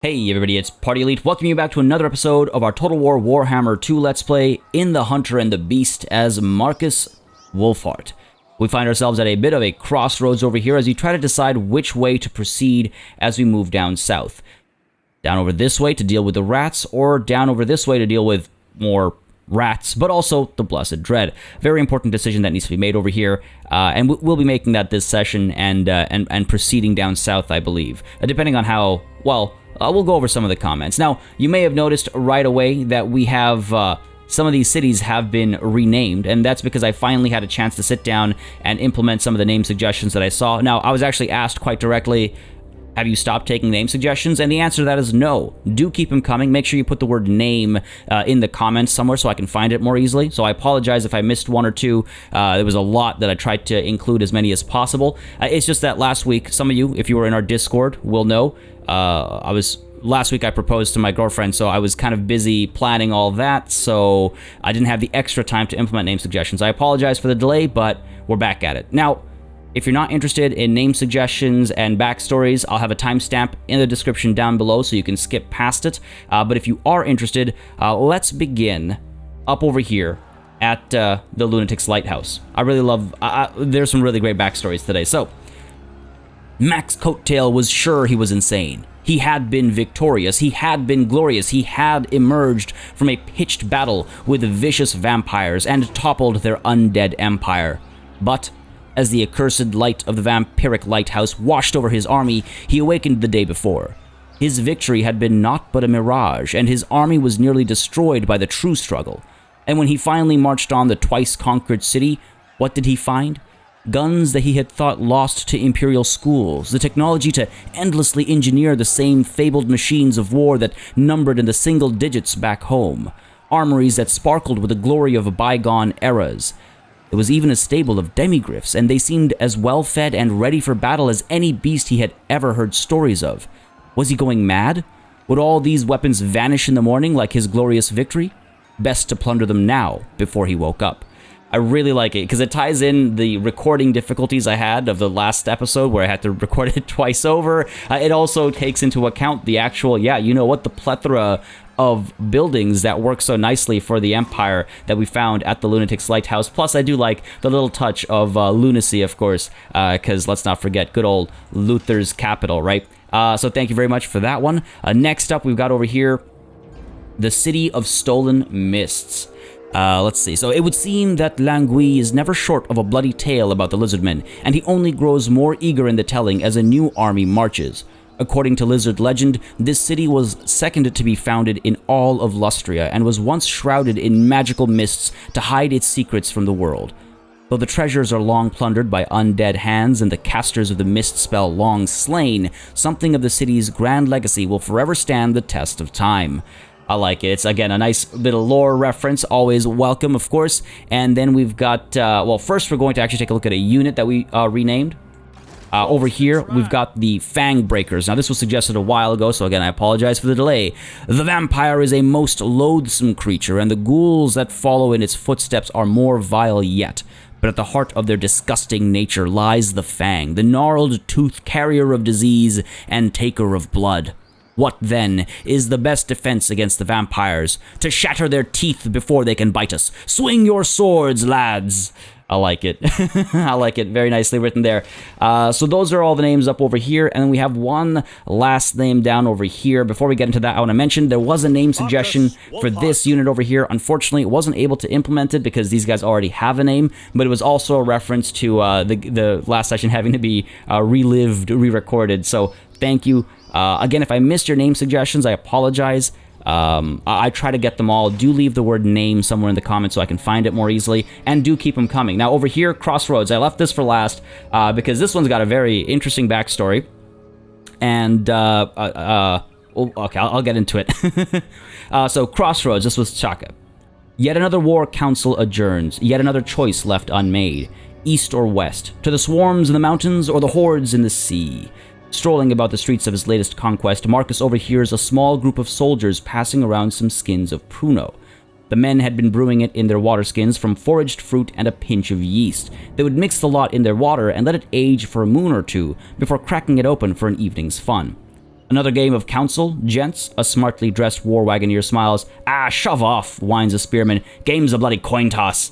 Hey everybody, it's Party Elite. Welcome you back to another episode of our Total War Warhammer 2 Let's Play in the Hunter and the Beast as Markus Wulfhart. We find ourselves at a bit of a crossroads over here as we try to decide which way to proceed as we move down south. Down over this way to deal with the rats, or down over this way to deal with more rats, but also the Blessed Dread. Very important decision that needs to be made over here, and we'll be making that this session and proceeding down south, I believe, depending on how, well, we'll go over some of the comments. Now, you may have noticed right away that we have some of these cities have been renamed, and that's because I finally had a chance to sit down and implement some of the name suggestions that I saw. Now, I was actually asked quite directly, have you stopped taking name suggestions? And the answer to that is no. Do keep them coming. Make sure you put the word name in the comments somewhere so I can find it more easily. So I apologize if I missed one or two. There was a lot that I tried to include as many as possible. It's just that last week, some of you, if you were in our Discord, will know, last week I proposed to my girlfriend, so I was kind of busy planning all that, so I didn't have the extra time to implement name suggestions. I apologize for the delay, but we're back at it. Now, if you're not interested in name suggestions and backstories, I'll have a timestamp in the description down below so you can skip past it. But if you are interested, let's begin up over here at the Lunatic's Lighthouse. I really love, there's some really great backstories today. So, Max Coattail was sure he was insane. He had been victorious, he had been glorious, he had emerged from a pitched battle with vicious vampires and toppled their undead empire. But as the accursed light of the vampiric lighthouse washed over his army, he awakened the day before. His victory had been naught but a mirage, and his army was nearly destroyed by the true struggle. And when he finally marched on the twice-conquered city, what did he find? Guns that he had thought lost to imperial schools, the technology to endlessly engineer the same fabled machines of war that numbered in the single digits back home, armories that sparkled with the glory of bygone eras. There was even a stable of demigryphs, and they seemed as well-fed and ready for battle as any beast he had ever heard stories of. Was he going mad? Would all these weapons vanish in the morning like his glorious victory? Best to plunder them now, before he woke up. I really like it, because it ties in the recording difficulties I had of the last episode, where I had to record it twice over. It also takes into account the actual, the plethora of buildings that work so nicely for the Empire that we found at the Lunatic's Lighthouse. Plus, I do like the little touch of lunacy, of course, because let's not forget good old Luther's capital, right? So thank you very much for that one. Next up, we've got over here the City of Stolen Mists. Let's see. So it would seem that Langui is never short of a bloody tale about the Lizardmen, and he only grows more eager in the telling as a new army marches. According to Lizard legend, this city was second to be founded in all of Lustria, and was once shrouded in magical mists to hide its secrets from the world. Though the treasures are long plundered by undead hands and the casters of the mist spell long slain, something of the city's grand legacy will forever stand the test of time. I like it. It's, again, a nice bit of lore reference, always welcome, of course. And then we've got, first we're going to actually take a look at a unit that we renamed. Over here, we've got the Fang Breakers. Now, this was suggested a while ago, so again, I apologize for the delay. The vampire is a most loathsome creature, and the ghouls that follow in its footsteps are more vile yet. But at the heart of their disgusting nature lies the Fang, the gnarled tooth carrier of disease and taker of blood. What, then, is the best defense against the vampires? To shatter their teeth before they can bite us. Swing your swords, lads! I like it. I like it. Very nicely written there. So those are all the names up over here, and then we have one last name down over here. Before we get into that, I want to mention there was a name suggestion for this unit over here. Unfortunately, it wasn't able to implement it because these guys already have a name, but it was also a reference to the last session having to be relived, re-recorded. So thank you. Again, if I missed your name suggestions, I apologize. I try to get them all. Do leave the word name somewhere in the comments so I can find it more easily, and do keep them coming. Now, over here, Crossroads, I left this for last because this one's got a very interesting backstory. And, okay, I'll get into it. So, Crossroads, this was Chaka. Yet another war council adjourns, yet another choice left unmade. East or west, to the swarms in the mountains or the hordes in the sea. Strolling about the streets of his latest conquest, Markus overhears a small group of soldiers passing around some skins of pruno. The men had been brewing it in their water skins from foraged fruit and a pinch of yeast. They would mix the lot in their water and let it age for a moon or two before cracking it open for an evening's fun. Another game of council, gents. A smartly dressed war wagoneer smiles. Ah, shove off, whines a spearman. Game's a bloody coin toss.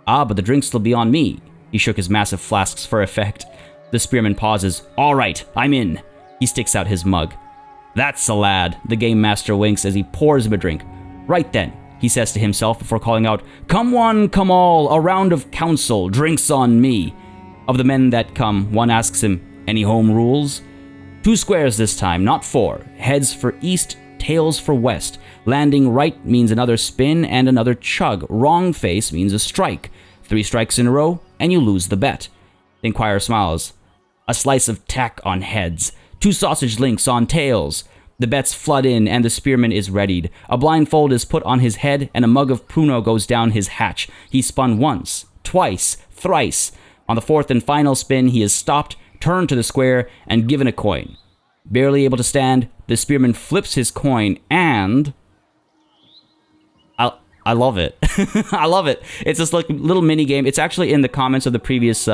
Ah, but the drinks'll be on me. He shook his massive flasks for effect. The spearman pauses. All right, I'm in. He sticks out his mug. That's a lad, the game master winks as he pours him a drink. Right then, he says to himself before calling out, Come one, come all, a round of council, drinks on me. Of the men that come, one asks him, Any home rules? 2 squares this time, not 4. Heads for east, tails for west. Landing right means another spin and another chug. Wrong face means a strike. 3 strikes in a row, and you lose the bet. The inquirer smiles. A slice of tack on heads. 2 sausage links on tails. The bets flood in, and the spearman is readied. A blindfold is put on his head, and a mug of pruno goes down his hatch. He spun once, twice, thrice. On the 4th and final spin, he is stopped, turned to the square, and given a coin. Barely able to stand, the spearman flips his coin, and... I love it. I love it. It's this little mini game. It's actually in the comments of the previous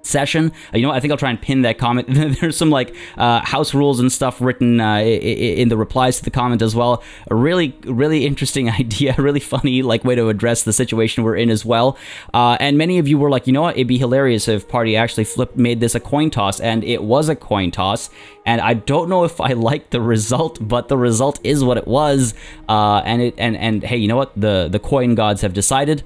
session. You know what? I think I'll try and pin that comment. There's some house rules and stuff written in the replies to the comment as well. A really, really interesting idea. Really funny way to address the situation we're in as well. And many of you were like, you know what? It'd be hilarious if Party actually made this a coin toss, and it was a coin toss. And I don't know if I like the result, but the result is what it was. And hey, you know what? The coin gods have decided.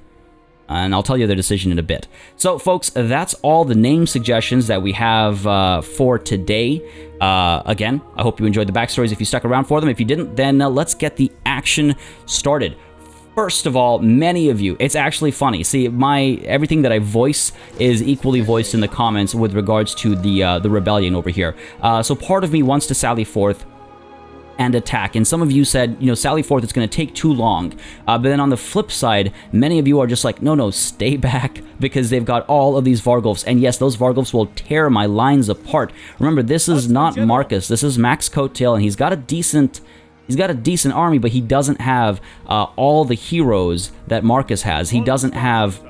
And I'll tell you their decision in a bit. So, folks, that's all the name suggestions that we have for today. Again, I hope you enjoyed the backstories if you stuck around for them. If you didn't, then let's get the action started. First of all, many of you, it's actually funny. See, everything that I voice is equally voiced in the comments with regards to the rebellion over here. So part of me wants to sally forth and attack, and some of you said, sally forth, it's going to take too long, but then on the flip side, many of you are just like, no, stay back, because they've got all of these Vargulfs, and yes, those Vargulfs will tear my lines apart. Remember, this is not Markus, this is Max Coattail, and he's got a decent army, but he doesn't have all the heroes that Markus has. He doesn't have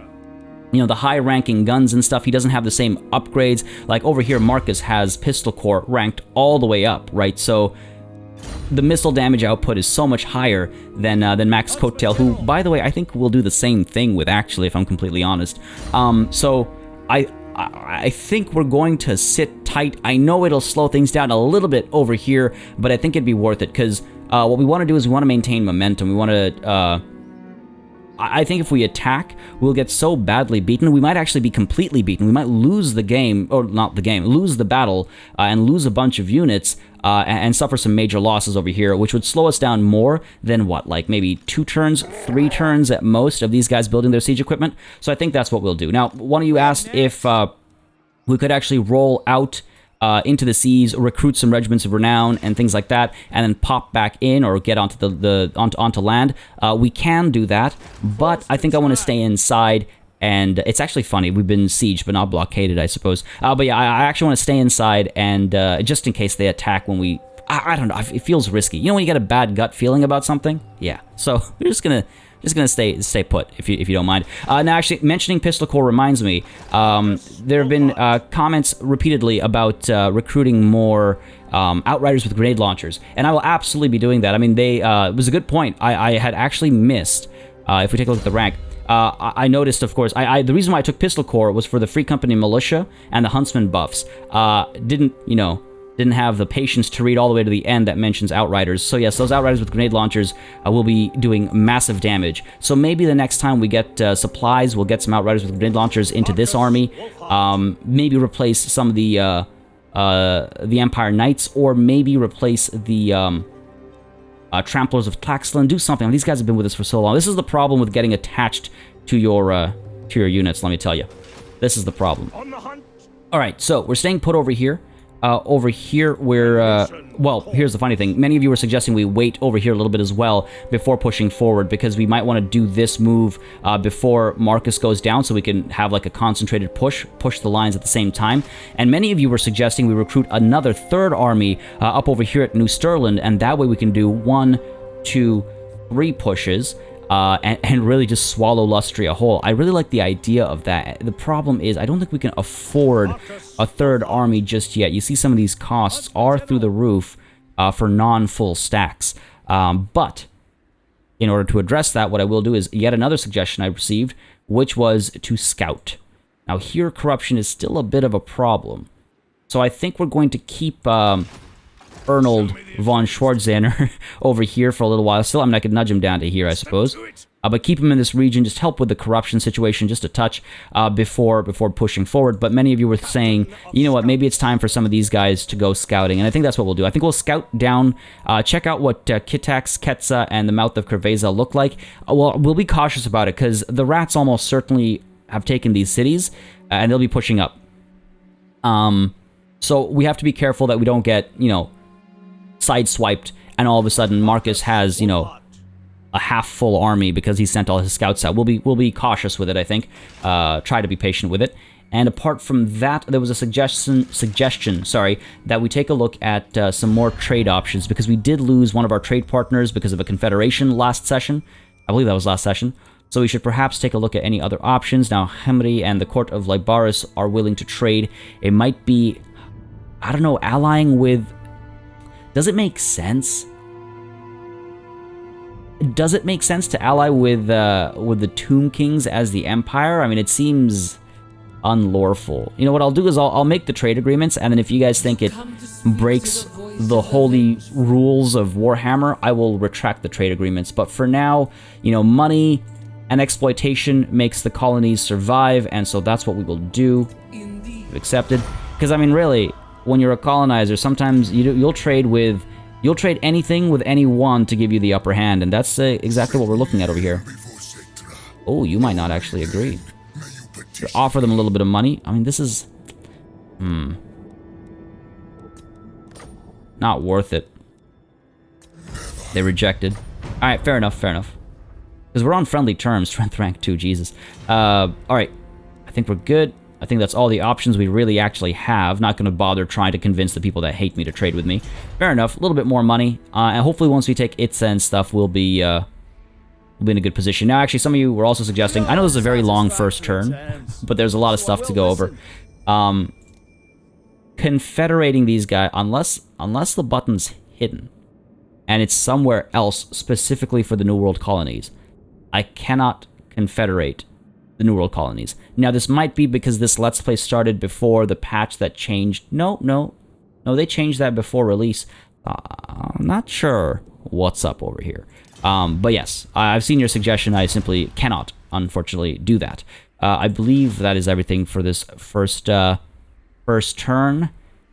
the high-ranking guns and stuff. He doesn't have the same upgrades. Like over here, Markus has Pistol Corps ranked all the way up, right? So the missile damage output is so much higher than Max Coattail, who, by the way, I think will do the same thing with, actually, if I'm completely honest. So I think we're going to sit tight. I know it'll slow things down a little bit over here, but I think it'd be worth it, because what we want to do is we want to maintain momentum. We want to... I think if we attack, we'll get so badly beaten, we might actually be completely beaten. We might lose the game, or not the game, lose the battle, and lose a bunch of units, and suffer some major losses over here, which would slow us down more than, maybe 2 turns, 3 turns at most of these guys building their siege equipment. So I think that's what we'll do. Now, one of you asked if we could actually roll out into the seas, recruit some regiments of renown and things like that, and then pop back in or get onto onto land. We can do that, but I think I want to stay inside. And it's actually funny, we've been sieged but not blockaded, I suppose. But yeah, I actually want to stay inside, and just in case they attack when we... I don't know, it feels risky. You know when you get a bad gut feeling about something? Yeah, so we're just gonna stay put, if you don't mind. Now, actually, mentioning Pistol Corps reminds me, there have been comments repeatedly about recruiting more Outriders with grenade launchers, and I will absolutely be doing that. I mean, it was a good point. I had actually missed, if we take a look at the rank, I noticed, of course, the reason why I took Pistol Corps was for the Free Company Militia and the Huntsman buffs. Didn't have the patience to read all the way to the end that mentions Outriders. So yes, those Outriders with grenade launchers will be doing massive damage. So maybe the next time we get supplies, we'll get some Outriders with grenade launchers into this army. Maybe replace some of the Empire Knights, or maybe replace the Tramplers of Tlaxlan. Do something. These guys have been with us for so long. This is the problem with getting attached to your units, let me tell you. This is the problem. Alright, so we're staying put over here. Over here, well, here's the funny thing. Many of you were suggesting we wait over here a little bit as well before pushing forward, because we might want to do this move before Markus goes down, so we can have a concentrated push the lines at the same time. And many of you were suggesting we recruit another 3rd army up over here at New Stirland, and that way we can do 1, 2, 3 pushes. And really just swallow Lustria whole. I really like the idea of that. The problem is, I don't think we can afford a 3rd army just yet. You see some of these costs are through the roof. for non-full stacks. But in order to address that, what I will do is yet another suggestion I received, which was to scout. Now here, corruption is still a bit of a problem. So I think we're going to keep Arnold von Schwarzenegger over here for a little while. Still, I mean, I could nudge him down to here, I suppose. But keep him in this region, just help with the corruption situation just a touch before pushing forward. But many of you were saying, you know what, maybe it's time for some of these guys to go scouting. And I think that's what we'll do. I think we'll scout down, check out what Kitax, Ketza, and the Mouth of Kerveza look like. Well, we'll be cautious about it, because the rats almost certainly have taken these cities, and they'll be pushing up. So we have to be careful that we don't get, you know, sideswiped, and all of a sudden Marcus has, you know, a half-full army because he sent all his scouts out. We'll be cautious with it, I think. Try to be patient with it. And apart from that, there was a suggestion, that we take a look at some more trade options, because we did lose one of our trade partners because of a confederation last session. I believe that was last session. So we should perhaps take a look at any other options. Now, Hemri and the court of Libaris are willing to trade. It might be, I don't know, allying with... Does it make sense? Does it make sense to ally with the Tomb Kings as the Empire? I mean, it seems unlawful. You know what I'll do is I'll make the trade agreements, and then if you guys think it breaks the holy rules of Warhammer, I will retract the trade agreements. But for now, you know, money and exploitation makes the colonies survive, and so that's what we will do. Accepted. Because, I mean, really, when you're a colonizer, sometimes you'll trade with... You'll trade anything with anyone to give you the upper hand, and that's exactly what we're looking at over here. Oh, you might not actually agree. You offer them a little bit of money. I mean, this is... Not worth it. They rejected. Alright, fair enough, fair enough. Because we're on friendly terms, strength rank 2, Jesus. Alright, I think we're good. I think that's all the options we really actually have. Not going to bother trying to convince the people that hate me to trade with me. Fair enough. A little bit more money. And hopefully once we take Itza and stuff, we'll be in a good position. Now, actually, some of you were also suggesting... I know this is a very long first turn, but there's a lot of stuff to go over. Confederating these guys, unless the button's hidden, and it's somewhere else specifically for the New World colonies, I cannot confederate the New World colonies. Now, this might be because this Let's Play started before the patch that changed... No, they changed that before release. I'm not sure what's up over here. But yes, I've seen your suggestion. I simply cannot, unfortunately, do that. I believe that is everything for this first turn.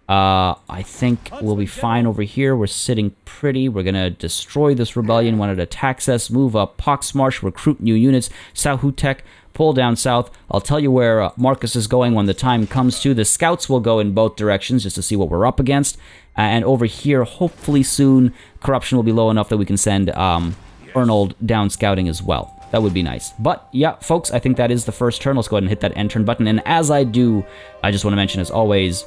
I think we'll be fine over here. We're sitting pretty. We're going to destroy this rebellion when it attacks us. Move up Poxmarsh, recruit new units. Sahutek, pull down south. I'll tell you where Marcus is going when the time comes to. The scouts will go in both directions just to see what we're up against. And over here, hopefully soon, corruption will be low enough that we can send Arnold down scouting as well. That would be nice. But yeah, folks, I think that is the first turn. Let's go ahead and hit that end turn button. And as I do, I just want to mention, as always,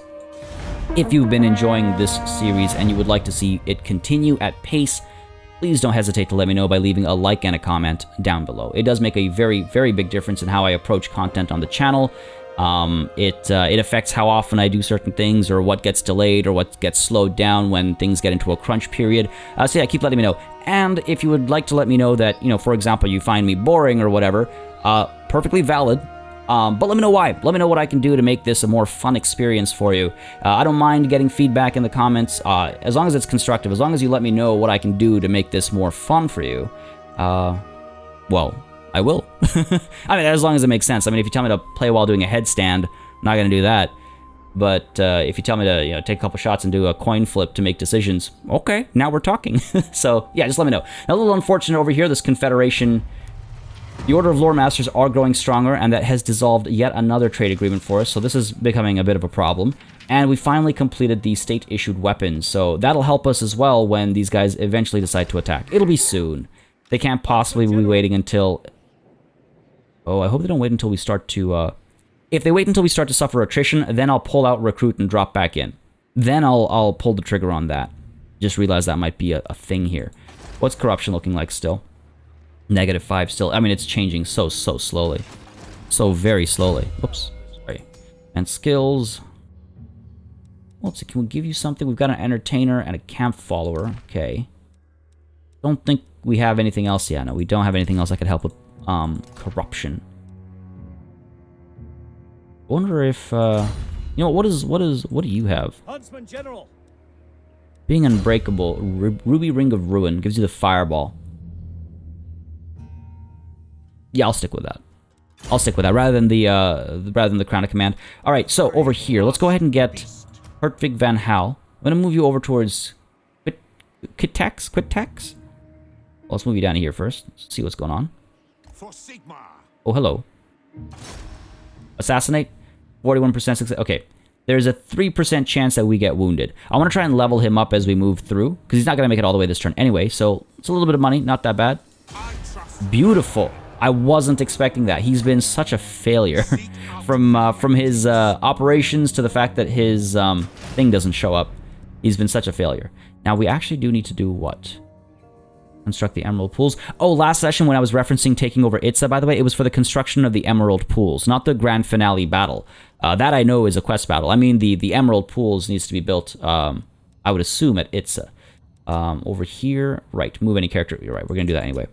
if you've been enjoying this series and you would like to see it continue at pace, please don't hesitate to let me know by leaving a like and a comment down below. It does make a very, very big difference in how I approach content on the channel. It affects how often I do certain things, or what gets delayed, or what gets slowed down when things get into a crunch period. So yeah, keep letting me know. And if you would like to let me know that, you know, for example, you find me boring or whatever, perfectly valid. But let me know why. Let me know what I can do to make this a more fun experience for you. I don't mind getting feedback in the comments, as long as it's constructive, as long as you let me know what I can do to make this more fun for you. Well, I will. I mean, as long as it makes sense. I mean, if you tell me to play while doing a headstand, I'm not going to do that. But if you tell me to, you know, take a couple shots and do a coin flip to make decisions, okay, now we're talking. So, yeah, just let me know. Now, a little unfortunate over here, this Confederation... The Order of Lore Masters are growing stronger, and that has dissolved yet another trade agreement for us, so this is becoming a bit of a problem. And we finally completed the state-issued weapons, so that'll help us as well when these guys eventually decide to attack. It'll be soon. They can't possibly be waiting until... Oh, I hope they don't wait until we start to... If they wait until we start to suffer attrition, then I'll pull out Recruit and drop back in. Then I'll pull the trigger on that. Just realize that might be a thing here. What's corruption looking like still? -5 still. I mean, it's changing so slowly. So very slowly. Oops. Sorry. And skills. Let's see, can we give you something? We've got an entertainer and a camp follower. Okay. Don't think we have anything else yet. No, we don't have anything else that could help with corruption. I wonder if you know, what do you have? Huntsman General. Being unbreakable, Ruby Ring of Ruin gives you the fireball. Yeah, I'll stick with that. I'll stick with that rather than the Crown of Command. All right, so over here, let's go ahead and get Hertwig van Hal. I'm gonna move you over towards Quitex. Well, let's move you down here first. Let's see what's going on. Oh, hello. Assassinate. 41% success. Okay. There's a 3% chance that we get wounded. I want to try and level him up as we move through, because he's not going to make it all the way this turn anyway, so it's a little bit of money. Not that bad. Beautiful. I wasn't expecting that. He's been such a failure. from his operations to the fact that his thing doesn't show up. He's been such a failure. Now, we actually do need to do what? Construct the emerald pools. Oh, last session when I was referencing taking over Itza, by the way, it was for the construction of the emerald pools, not the grand finale battle. That I know is a quest battle. I mean, the emerald pools needs to be built, I would assume, at Itza. Over here, right, move any character. You're right, we're going to do that anyway.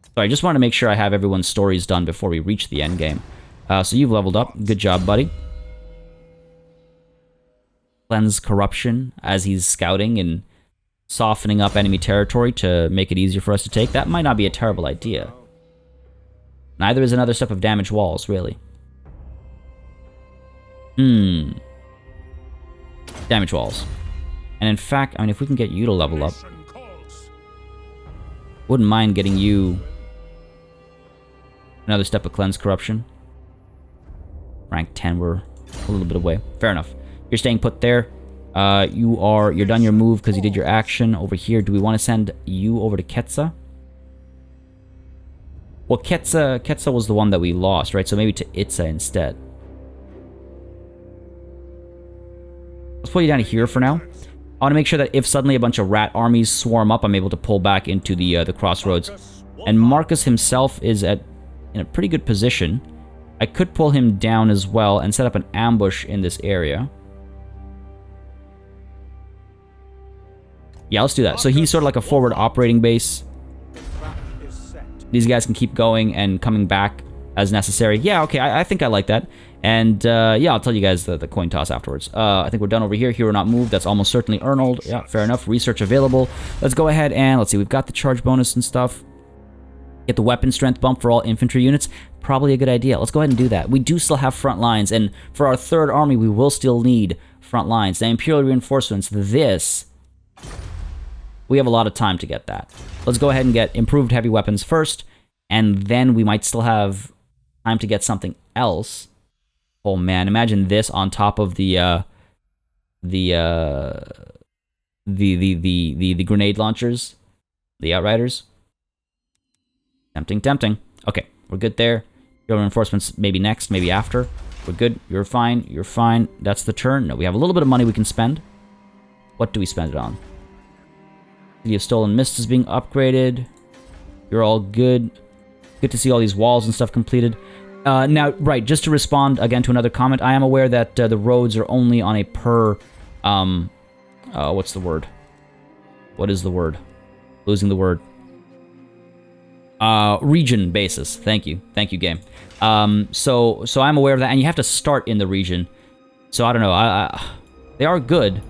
So I just want to make sure I have everyone's stories done before we reach the end game. So you've leveled up. Good job, buddy. Cleanse corruption as he's scouting and softening up enemy territory to make it easier for us to take. That might not be a terrible idea. Neither is another step of damage walls, really. Damage walls. And in fact, I mean, if we can get you to level up, wouldn't mind getting you another step of cleanse corruption. Rank 10, we're a little bit away. Fair enough. You're staying put there. You're done your move because you did your action over here. Do we want to send you over to Ketsa? Well, Ketsa was the one that we lost, right? So maybe to Itza instead. Let's put you down here for now. I want to make sure that if suddenly a bunch of rat armies swarm up, I'm able to pull back into the crossroads. And Markus himself is in a pretty good position. I could pull him down as well and set up an ambush in this area. Yeah, let's do that. So he's sort of like a forward operating base. These guys can keep going and coming back as necessary. Yeah, okay, I think I like that. And yeah, I'll tell you guys the coin toss afterwards. I think we're done over here. Hero not moved. That's almost certainly Arnold. Yeah, fair enough. Research available. Let's go ahead and let's see. We've got the charge bonus and stuff. Get the weapon strength bump for all infantry units. Probably a good idea. Let's go ahead and do that. We do still have front lines, and for our third army, we will still need front lines. The Imperial reinforcements. We have a lot of time to get that. Let's go ahead and get improved heavy weapons first, and then we might still have time to get something else. Oh man, imagine this on top of the grenade launchers, the Outriders. Tempting, tempting. Okay, we're good there. Your reinforcements maybe next, maybe after. We're good. You're fine. You're fine. That's the turn. No, we have a little bit of money we can spend. What do we spend it on? City of Stolen Mist is being upgraded. You're all good. Good to see all these walls and stuff completed. Now, right, just to respond again to another comment, I am aware that the roads are only on a per... what's the word? What is the word? Losing the word. Region basis. Thank you. Thank you, game. So I'm aware of that, and you have to start in the region. So I don't know. They are good.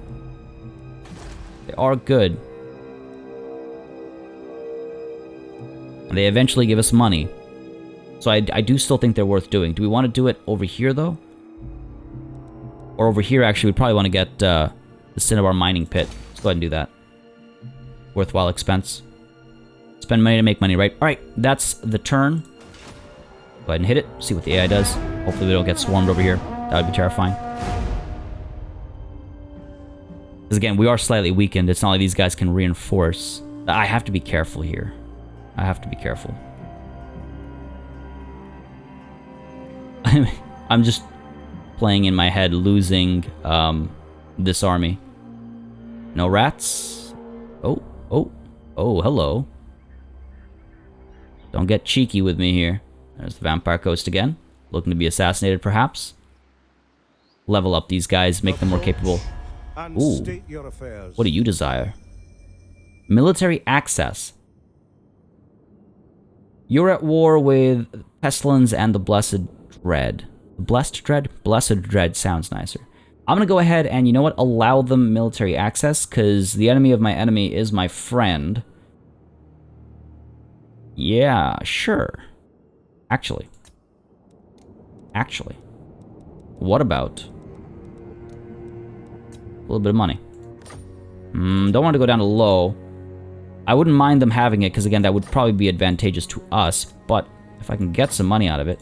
They are good. And they eventually give us money. So I do still think they're worth doing. Do we want to do it over here, though? Or over here, actually, we'd probably want to get the Cinnabar mining pit. Let's go ahead and do that. Worthwhile expense. Spend money to make money, right? Alright, that's the turn. Go ahead and hit it. See what the AI does. Hopefully we don't get swarmed over here. That would be terrifying. Because again, we are slightly weakened. It's not like these guys can reinforce. I have to be careful here. I have to be careful. I'm just playing in my head, losing this army. No rats. Oh, hello. Don't get cheeky with me here. There's the Vampire Coast again. Looking to be assassinated, perhaps. Level up these guys, make them more capable. and Ooh. state your affairs. What do you desire? Military access. You're at war with Pestilence and the Blessed Dread. Blessed Dread? Blessed Dread sounds nicer. I'm gonna go ahead and, you know what, allow them military access, because the enemy of my enemy is my friend. Yeah, sure. Actually. What about a little bit of money? Don't want to go down to low. I wouldn't mind them having it, because again, that would probably be advantageous to us, but if I can get some money out of it.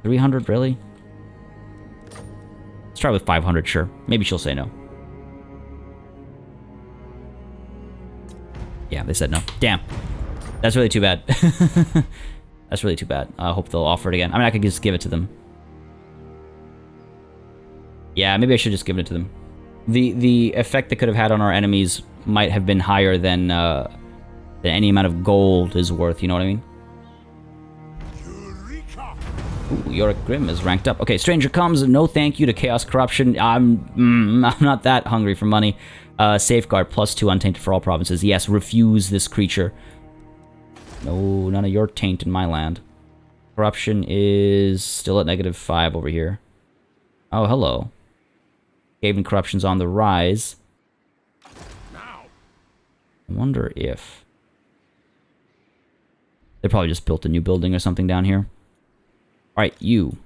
300, really? Let's try with 500, sure. Maybe she'll say no. Yeah, they said no. Damn. That's really too bad. That's really too bad. I hope they'll offer it again. I mean, I could just give it to them. Yeah, maybe I should just give it to them. The effect it could have had on our enemies might have been higher than any amount of gold is worth, you know what I mean? Ooh, Yorick Grimm is ranked up. Okay, Stranger comes. No thank you to Chaos Corruption. I'm not that hungry for money. Safeguard, +2 untainted for all provinces. Yes, refuse this creature. No, none of your taint in my land. Corruption is still at -5 over here. Oh, hello. Haven Corruption's on the rise. I wonder if... They probably just built a new building or something down here. Alright, you.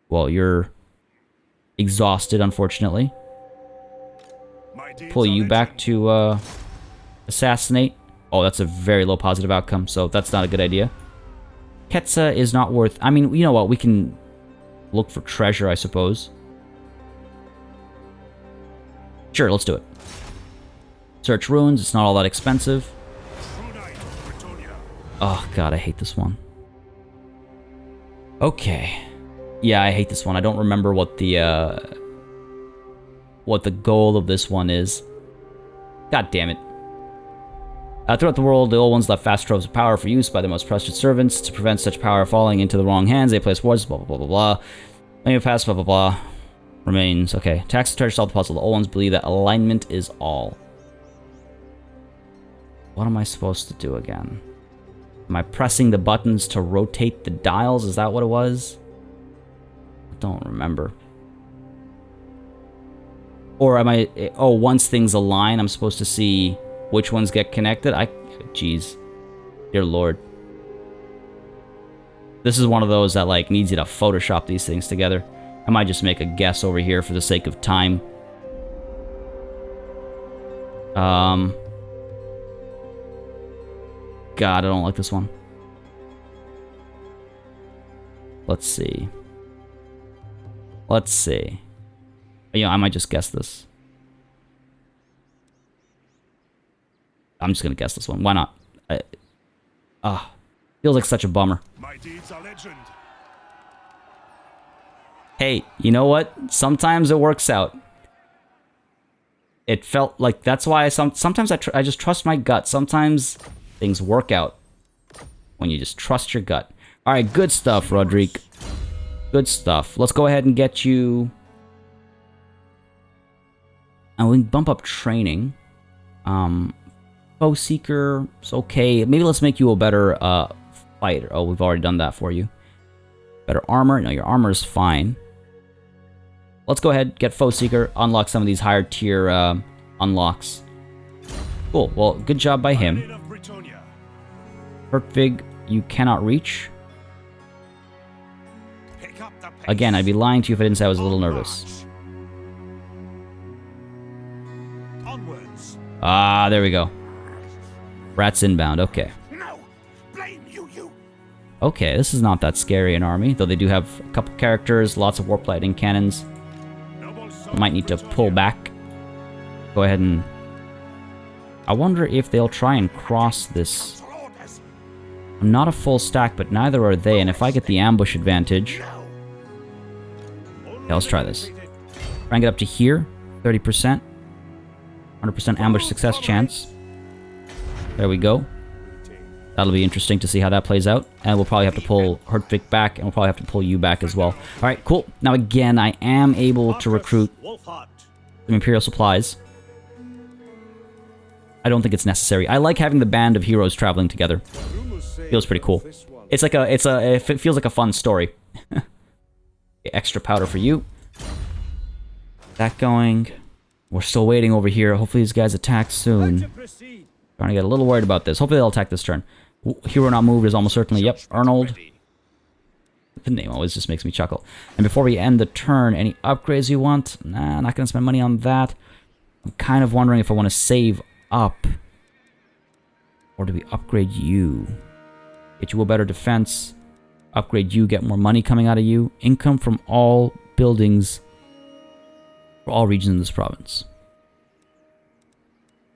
Well, you're exhausted, unfortunately. Pull you back to assassinate. Oh, that's a very low positive outcome, so that's not a good idea. Ketsa is not worth... I mean, you know what? We can look for treasure, I suppose. Sure, let's do it. Search ruins. It's not all that expensive. Oh, God, I hate this one. Okay. Yeah, I hate this one. I don't remember what the goal of this one is. God damn it. Throughout the world, the old ones left vast troves of power for use by their most trusted servants. To prevent such power falling into the wrong hands, they place wards, blah, blah, blah, blah, blah. Many have passed, blah, blah, blah. Remains. Okay. Tax the treasure, solve the puzzle. The old ones believe that alignment is all. What am I supposed to do again? Am I pressing the buttons to rotate the dials? Is that what it was? I don't remember. Or am I... Oh, once things align, I'm supposed to see which ones get connected? Jeez. Dear Lord. This is one of those that, like, needs you to Photoshop these things together. I might just make a guess over here for the sake of time. God, I don't like this one. Let's see. Let's see. Yeah, I might just guess this. I'm just gonna guess this one. Why not? Feels like such a bummer. My deeds are legend. Hey, you know what? Sometimes it works out. It felt like that's why sometimes I just trust my gut. Sometimes things work out when you just trust your gut. All right, good stuff, Roderick. Good stuff. Let's go ahead and get you. And we can bump up training. Foe Seeker, it's okay. Maybe let's make you a better fighter. Oh, we've already done that for you. Better armor. No, your armor is fine. Let's go ahead, get Foe Seeker, unlock some of these higher tier unlocks. Cool. Well, good job by him. Hertvig, you cannot reach. Again, I'd be lying to you if I didn't say I was a little nervous. Ah, there we go. Rats inbound, okay. Okay, this is not that scary an army, though they do have a couple characters, lots of warp lightning cannons. Might need to pull back. Go ahead and... I wonder if they'll try and cross this. I'm not a full stack, but neither are they, and if I get the ambush advantage... Okay, let's try this. Rank it up to here, 30%. 100% ambush success chance. There we go. That'll be interesting to see how that plays out. And we'll probably have to pull Hertvig back, and we'll probably have to pull you back as well. Alright, cool. Now again, I am able to recruit Some Imperial supplies. I don't think it's necessary. I like having the band of heroes traveling together. Feels pretty cool. It's like it feels like a fun story. Extra powder for you. That going. We're still waiting over here. Hopefully these guys attack soon. Trying to get a little worried about this. Hopefully they'll attack this turn. Hero not moved is almost certainly, yep, Arnold. The name always just makes me chuckle. And before we end the turn, any upgrades you want? Nah, not gonna spend money on that. I'm kind of wondering if I want to save up. Or do we upgrade you? Get you a better defense. Upgrade you, get more money coming out of you. Income from all buildings for all regions in this province.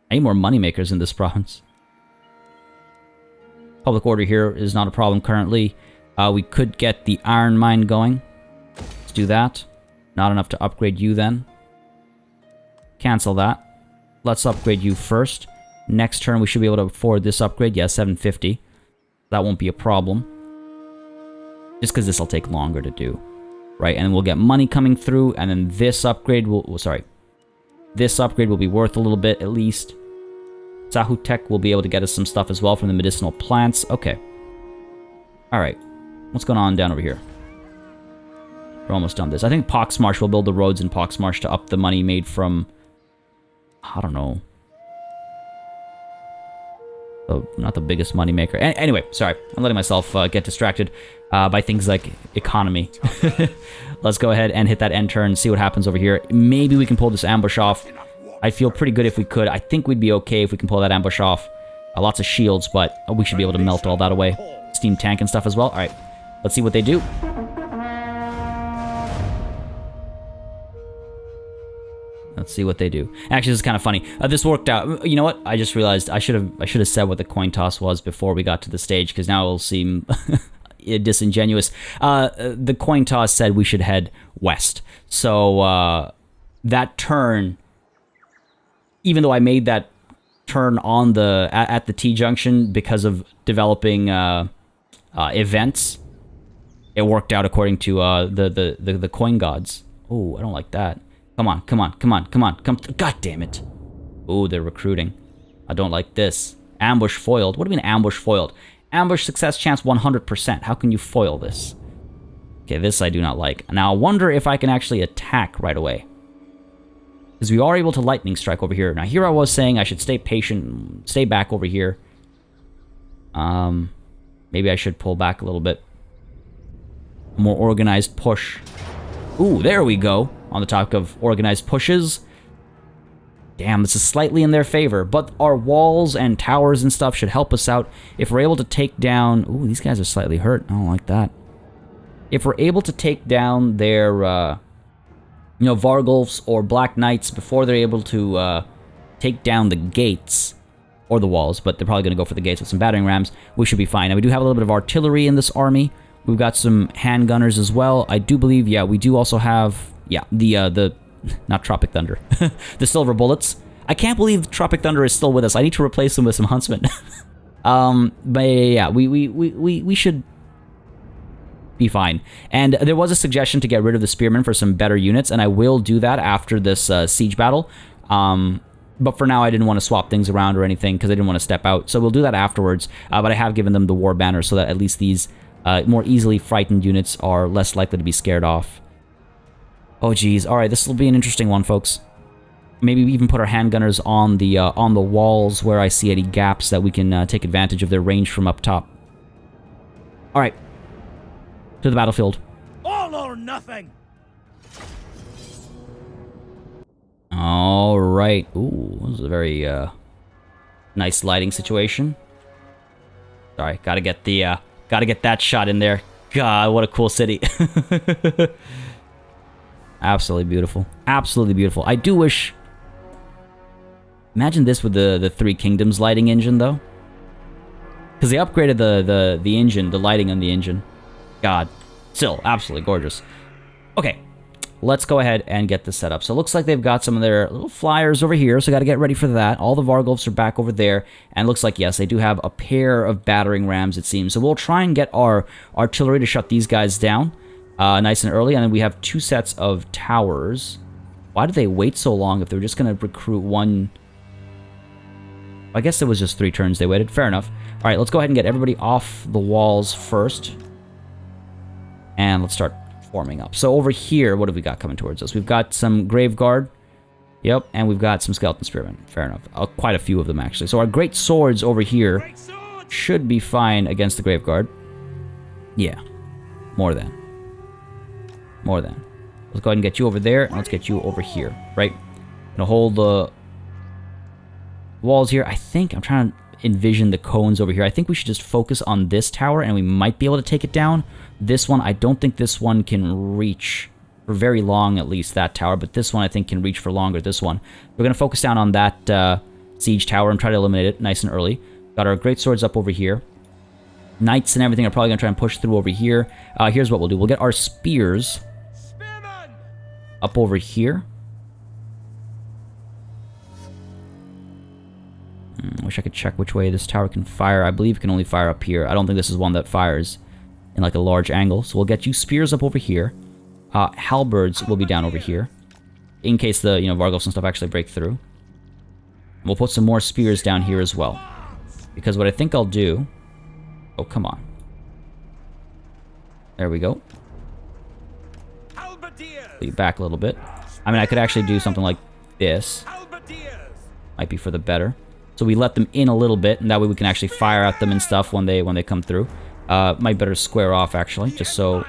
I need more moneymakers in this province. Public order here is not a problem currently. We could get the iron mine going. Let's do that. Not enough to upgrade you then. Cancel that. Let's upgrade you first. Next turn we should be able to afford this upgrade. Yeah, 750. That won't be a problem. Just because this will take longer to do. Right, and then we'll get money coming through, and then this upgrade will... sorry. This upgrade will be worth a little bit, at least. Sahu Tech will be able to get us some stuff as well from the medicinal plants. Okay. Alright. What's going on down over here? We're almost done this. I think Poxmarsh will build the roads in Poxmarsh to up the money made from... I don't know. Not the biggest money maker. Anyway, sorry. I'm letting myself get distracted by things like economy. Let's go ahead and hit that end turn, see what happens over here. Maybe we can pull this ambush off. I'd feel pretty good if we could. I think we'd be okay if we can pull that ambush off. Lots of shields, but we should be able to melt all that away. Steam tank and stuff as well. All right, let's see what they do. Let's see what they do. Actually, this is kind of funny. This worked out. You know what? I just realized I should have said what the coin toss was before we got to the stage, because now it'll seem disingenuous. The coin toss said we should head west. So that turn, even though I made that turn on at the T junction because of developing events, it worked out according to the coin gods. Oh, I don't like that. Come on, come on, come on, come on, come... God damn it. Ooh, they're recruiting. I don't like this. Ambush foiled. What do you mean ambush foiled? Ambush success chance 100%. How can you foil this? Okay, this I do not like. Now, I wonder if I can actually attack right away. Because we are able to lightning strike over here. Now, here I was saying I should stay patient, stay back over here. Maybe I should pull back a little bit. A more organized push. Ooh, there we go. On the topic of organized pushes. Damn, this is slightly in their favor. But our walls and towers and stuff should help us out. If we're able to take down... Ooh, these guys are slightly hurt. I don't like that. If we're able to take down their, Vargulfs or Black Knights before they're able to take down the gates or the walls, but they're probably going to go for the gates with some battering rams, we should be fine. Now, we do have a little bit of artillery in this army. We've got some handgunners as well. I do believe, yeah, we do also have... Yeah, the not Tropic Thunder. The Silver Bullets. I can't believe Tropic Thunder is still with us. I need to replace them with some Huntsmen. But yeah, we should be fine. And there was a suggestion to get rid of the Spearmen for some better units, and I will do that after this siege battle. But for now, I didn't want to swap things around or anything, because I didn't want to step out. So we'll do that afterwards. But I have given them the War Banner, so that at least these more easily frightened units are less likely to be scared off. Oh geez, alright, this will be an interesting one, folks. Maybe we even put our handgunners on the walls where I see any gaps that we can take advantage of their range from up top. Alright. To the battlefield. All or nothing! Alright. Ooh, this is a very nice lighting situation. Sorry, gotta get that shot in there. God, what a cool city. Absolutely beautiful. Absolutely beautiful. I do wish... Imagine this with the Three Kingdoms lighting engine, though. Because they upgraded the engine, the lighting on the engine. God. Still, absolutely gorgeous. Okay. Let's go ahead and get this set up. So it looks like they've got some of their little flyers over here, so got to get ready for that. All the Vargulfs are back over there. And it looks like, yes, they do have a pair of battering rams, it seems. So we'll try and get our artillery to shut these guys down. Nice and early, and then we have 2 sets of towers. Why did they wait so long if they were just going to recruit one? I guess it was just 3 turns they waited. Fair enough. All right, let's go ahead and get everybody off the walls first. And let's start forming up. So over here, what have we got coming towards us? We've got some Grave Guard. Yep, and we've got some Skeleton Spearmen. Fair enough. Quite a few of them, actually. So our Great Swords over here should be fine against the Grave Guard. Yeah. More than. More than. Let's go ahead and get you over there, and let's get you over here, right? Gonna hold the walls here. I think, I'm trying to envision the cones over here. I think we should just focus on this tower, and we might be able to take it down. This one, I don't think this one can reach for very long, at least, that tower, but this one I think can reach for longer, this one. We're gonna focus down on that siege tower and try to eliminate it nice and early. Got our great swords up over here. Knights and everything are probably gonna try and push through over here. Here's what we'll do. We'll get our spears up over here. Wish I could check which way this tower can fire. I believe it can only fire up here. I don't think this is one that fires in like a large angle. So we'll get you spears up over here. Halberds will be down over here, in case the, Vargos and stuff actually break through. We'll put some more spears down here as well. Because what I think I'll do... Oh, come on. There we go. Put you back a little bit. I mean, I could actually do something like this. Might be for the better. So we let them in a little bit, and that way we can actually fire at them and stuff when they come through. Might better square off, actually, just so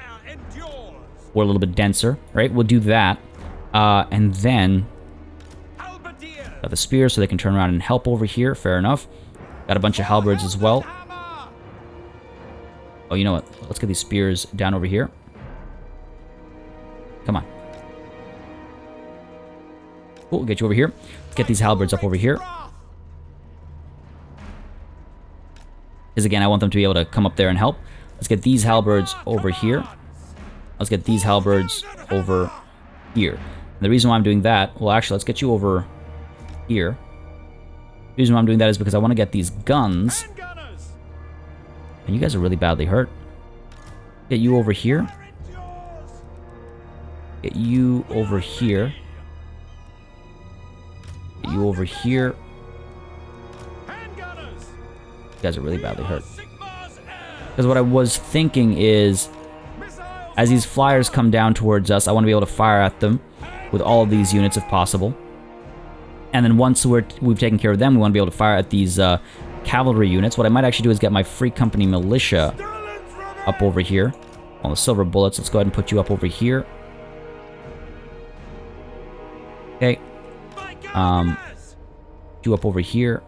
we're a little bit denser, right? We'll do that. And then... Got the spears so they can turn around and help over here. Fair enough. Got a bunch of halberds as well. Oh, you know what? Let's get these spears down over here. Come on. Cool, we'll get you over here. Let's get these halberds up over here. Because again, I want them to be able to come up there and help. Let's get these halberds over here. Let's get these halberds over here. And the reason why I'm doing that... Well, actually, let's get you over here. The reason why I'm doing that is because I want to get these guns. And you guys are really badly hurt. Get you over here. Get you over here. Get you over here. You guys are really badly hurt. Because what I was thinking is, as these flyers come down towards us, I want to be able to fire at them with all of these units if possible. And then once we've taken care of them, we want to be able to fire at these cavalry units. What I might actually do is get my Free Company Militia up over here. On the silver bullets, let's go ahead and put you up over here. Okay. You up over here.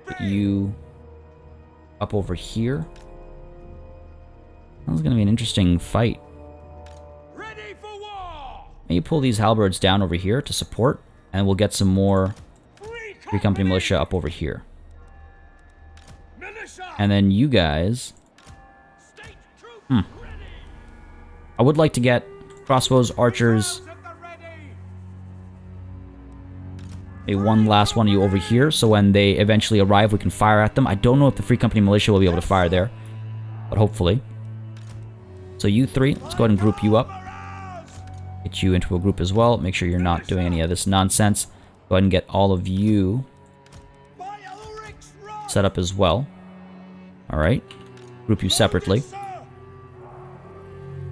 Put you up over here. This is going to be an interesting fight. Maybe pull these halberds down over here to support, and we'll get some more Free Company Militia up over here. And then you guys... I would like to get crossbows, archers... Maybe one last one of you over here, so when they eventually arrive, we can fire at them. I don't know if the Free Company Militia will be able to fire there, but hopefully. So you three, let's go ahead and group you up. Get you into a group as well. Make sure you're not doing any of this nonsense. Go ahead and get all of you set up as well. Alright. Group you separately.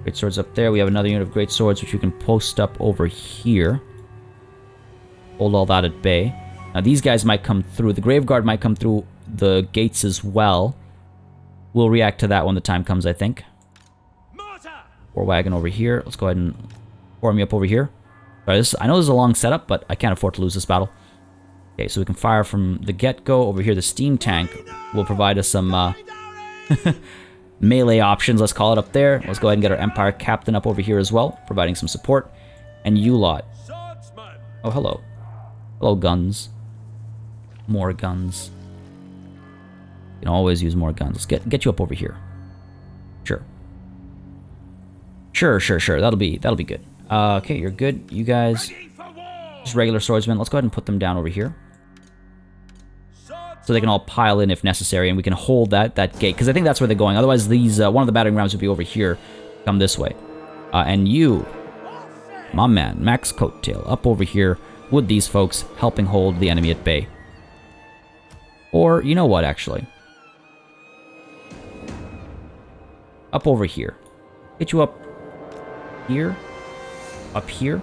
Great swords up there. We have another unit of great swords which we can post up over here. Hold all that at bay. Now these guys might come through. The Grave Guard might come through the gates as well. We'll react to that when the time comes, I think. War wagon over here. Let's go ahead and form you up over here. All right, I know this is a long setup, but I can't afford to lose this battle. Okay, so we can fire from the get-go. Over here, the steam tank will provide us some melee options, let's call it, up there. Let's go ahead and get our Empire Captain up over here as well, providing some support. And you lot. Oh, hello. Hello, guns. More guns. You can always use more guns. Let's get you up over here. Sure. Sure. That'll be good. Okay, you're good. You guys, just regular swordsmen. Let's go ahead and put them down over here, so they can all pile in if necessary, and we can hold that gate, because I think that's where they're going. Otherwise, these one of the battering rams would be over here. Come this way, and you My man, Max Coattail, up over here with these folks, helping hold the enemy at bay. Or, you know what, actually? Up over here. Get you up here. Up here.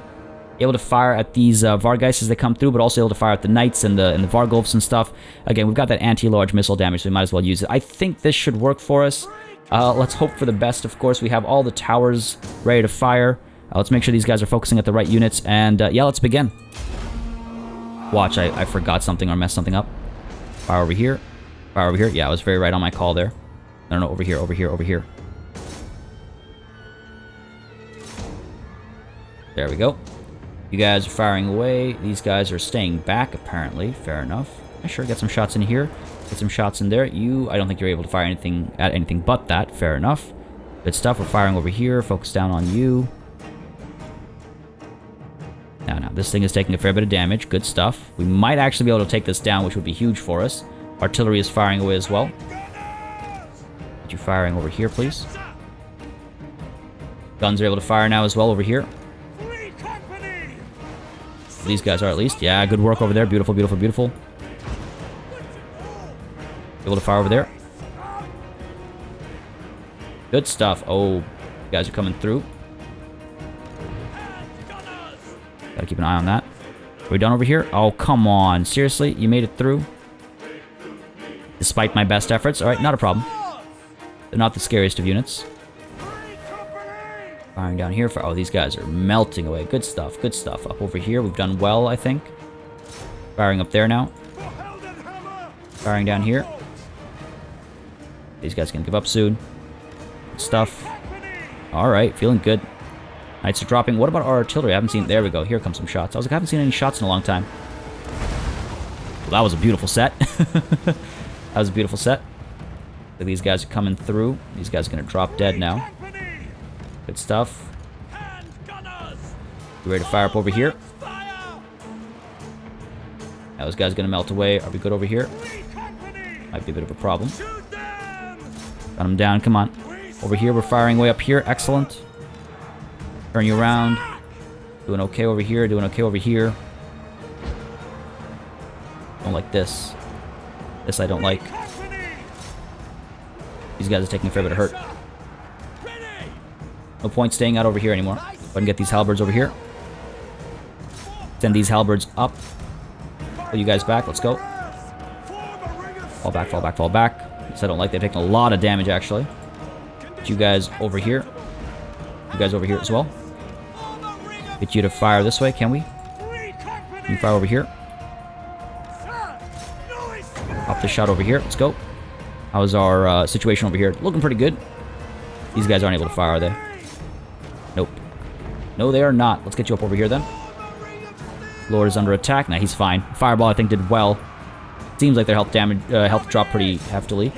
Able to fire at these Vargeists as they come through, but also able to fire at the Knights and the Vargulfs and stuff. Again, we've got that anti-large missile damage, so we might as well use it. I think this should work for us. Let's hope for the best, of course. We have all the towers ready to fire. Let's make sure these guys are focusing at the right units, and yeah, let's begin. Watch, I forgot something or messed something up. Fire over here. Fire over here. Yeah, I was very right on my call there. No, over here, over here, over here. There we go. You guys are firing away. These guys are staying back, apparently. Fair enough. Sure, get some shots in here. Get some shots in there. I don't think you're able to fire anything at anything but that. Fair enough. Good stuff. We're firing over here. Focus down on you. Now, this thing is taking a fair bit of damage. Good stuff. We might actually be able to take this down, which would be huge for us. Artillery is firing away as well. Get you firing over here, please. Guns are able to fire now as well over here. These guys are at least. Yeah, good work over there. Beautiful, beautiful, beautiful. Able to fire over there. Good stuff. Oh, you guys are coming through. Gotta keep an eye on that. Are we done over here? Oh, come on. Seriously? You made it through? Despite my best efforts? Alright, not a problem. They're not the scariest of units. Firing down here. Oh, these guys are melting away. Good stuff, good stuff. Up over here, we've done well, I think. Firing up there now. Firing down here. These guys are gonna give up soon. Good stuff. Alright, feeling good. Knights are dropping. What about our artillery? I haven't seen... There we go. Here come some shots. I was like, I haven't seen any shots in a long time. Well, that was a beautiful set. That was a beautiful set. So these guys are coming through. These guys are going to drop dead now. Good stuff. You ready to fire up over here? Now those guys are going to melt away. Are we good over here? Might be a bit of a problem. Got them down. Come on. Over here, we're firing way up here. Excellent. Turn you around. Doing okay over here. Doing okay over here. Don't like this. This I don't like. These guys are taking a fair bit of hurt. No point staying out over here anymore. Go ahead and get these halberds over here. Send these halberds up. Pull you guys back. Let's go. Fall back, fall back, fall back. This I don't like. They've taken a lot of damage, actually. Get you guys over here. You guys over here as well. Get you to fire this way, can we? Can you fire over here? Pop the shot over here. Let's go. How's our situation over here? Looking pretty good. These guys aren't able to fire, are they? Nope. No, they are not. Let's get you up over here, then. Lord is under attack. Nah, he's fine. Fireball, I think, did well. Seems like their health damage, health dropped pretty heftily.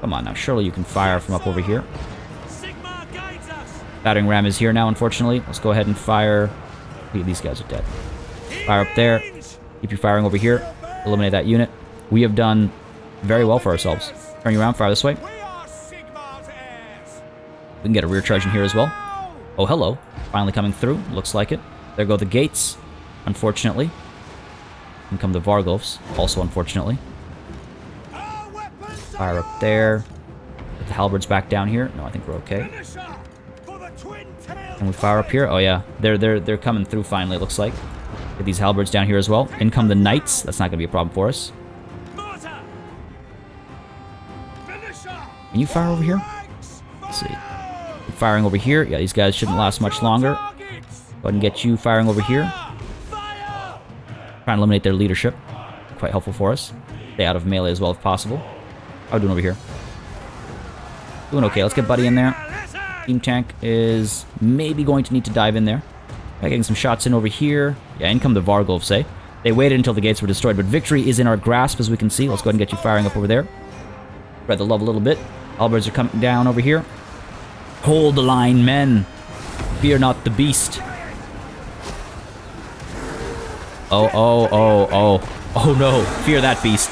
Come on now. Surely you can fire from up over here. Battering ram is here now, unfortunately. Let's go ahead and fire. These guys are dead. Fire up there. Keep you firing over here. Eliminate that unit. We have done very well for ourselves. Turn you around, fire this way. We can get a rear charge in here as well. Oh, hello. Finally coming through. Looks like it. There go the gates, unfortunately. And come the Vargulfs, also unfortunately. Fire up there. Get the halberds back down here. No, I think we're okay. Can we fire up here? Oh yeah, they're coming through finally, it looks like. Get these halberds down here as well. In come the knights. That's not going to be a problem for us. Can you fire over here? Let's see. Firing over here. Yeah, these guys shouldn't last much longer. Go ahead and get you firing over here. Try and eliminate their leadership. Quite helpful for us. Stay out of melee as well if possible. How are we doing over here? Doing okay. Let's get Buddy in there. Team tank is maybe going to need to dive in there. Getting some shots in over here. Yeah, in come the Vargulfs, eh? They waited until the gates were destroyed, but victory is in our grasp, as we can see. Let's go ahead and get you firing up over there. Spread the love a little bit. Halberds are coming down over here. Hold the line, men. Fear not the beast. Oh, oh, oh, oh. Oh no, fear that beast.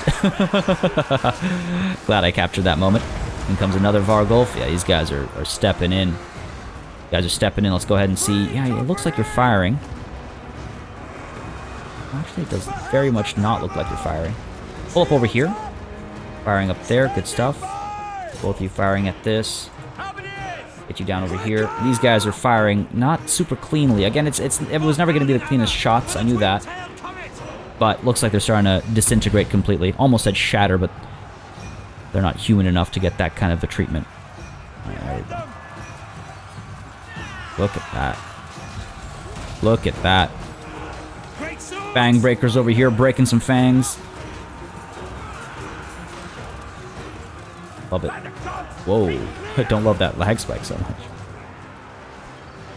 Glad I captured that moment. In comes another Vargulf. Yeah, these guys are stepping in. guys are stepping in. Let's go ahead and see. Yeah, it looks like you're firing. Actually, it does very much not look like you're firing. Pull up over here. Firing up there. Good stuff. Both of you firing at this. Get you down over here. These guys are firing not super cleanly. Again, it was never going to be the cleanest shots. I knew that. But looks like they're starting to disintegrate completely. Almost said shatter, but they're not human enough to get that kind of a treatment. All right, there we go. Look at that. Look at that. Fang breakers over here, breaking some fangs. Love it. Whoa. I don't love that lag spike so much.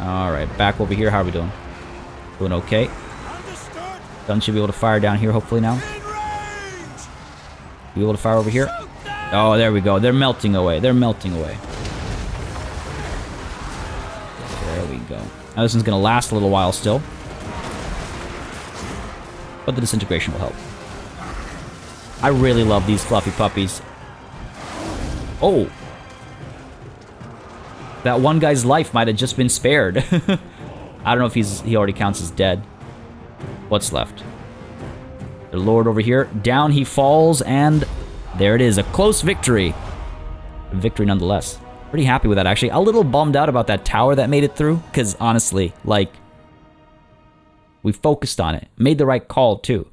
Alright, back over here. How are we doing? Doing okay. Gun should be able to fire down here, hopefully now. Be able to fire over here? Oh, there we go. They're melting away. They're melting away. There we go. Now this one's going to last a little while still. But the disintegration will help. I really love these fluffy puppies. Oh! That one guy's life might have just been spared. I don't know if he already counts as dead. What's left? The Lord over here. Down he falls, and there it is. A close victory. A victory nonetheless. Pretty happy with that, actually. A little bummed out about that tower that made it through, because honestly, like, we focused on it. Made the right call, too.